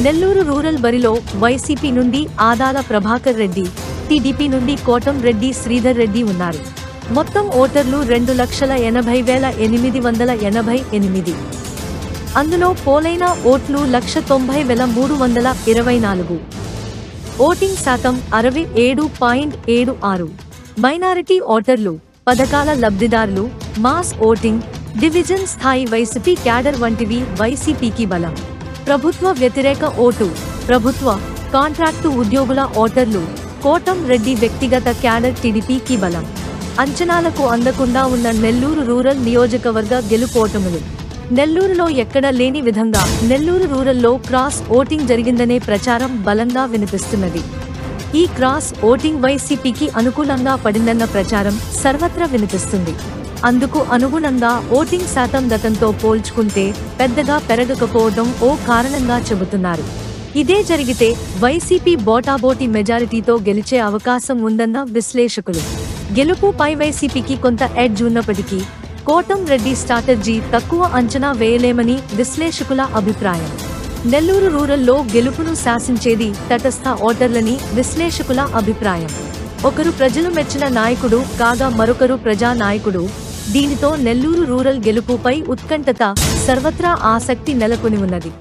Nellore rural బరిలో YCP నుండి Adala Prabhakar Reddy, TDP నుండి కోటం రెడ్డి శ్రీధర్ రెడ్డి ఉన్నారు. మొత్తం ఓటర్లు 2,80,888. అందులో పోలైన ఓట్లు 1,90,324. ఓటింగ్ శాతం 67.76. మైనారిటీ ఓటర్లు, పథకాల లబ్ధిదారులు, మాస్ ఓటింగ్, డివిజన్ స్థాయి వైసీపీ క్యాడర్ వంటివి వైసీపీకి బలం. ప్రభుత్వ వ్యతిరేక ఓటు, ప్రభుత్వ, కాంట్రాక్టు ఉద్యోగుల ఓటర్లు, కోటం రెడ్డి వ్యక్తిగత క్యాడర్ టీడీపీకి బలం. అంచనాలకు అందకుండా ఉన్న నెల్లూరు రూరల్ నియోజకవర్గ గెలుపోటములు. నెల్లూరులో ఎక్కడా లేని విధంగా నెల్లూరు రూరల్లో క్రాస్ ఓటింగ్ జరిగిందనే ప్రచారం బలంగా వినిపిస్తున్నది. ఈ క్రాస్ ఓటింగ్ వైసీపీకి అనుకూలంగా పడిందన్న ప్రచారం సర్వత్రా వినిపిస్తుంది. అందుకు అనుగుణంగా ఓటింగ్ శాతం గతంతో పోల్చుకుంటే పెద్దగా పెరగకపోవడం ఓ కారణంగా చెబుతున్నారు. ఇదే జరిగితే వైసీపీ బోటాబోటి మెజారిటీతో గెలిచే అవకాశం ఉందన్న విశ్లేషకులు. గెలుపుపై వైసీపీకి కొంత ఎడ్జ్ ఉన్నప్పటికీ కోటం రెడ్డి స్ట్రాటజీ తక్కువ అంచనా వేయలేమని విశ్లేషకుల అభిప్రాయం. నెల్లూరు రూరల్లో గెలుపును శాసించేది తటస్థ ఓటర్లని విశ్లేషకుల అభిప్రాయం. ఒకరు ప్రజలు మెచ్చిన నాయకుడు కాగా మరొకరు ప్రజా నాయకుడు. దీనితో నెల్లూరు రూరల్ గెలుపుపై ఉత్కంఠత, సర్వత్రా ఆసక్తి నెలకొని ఉన్నది.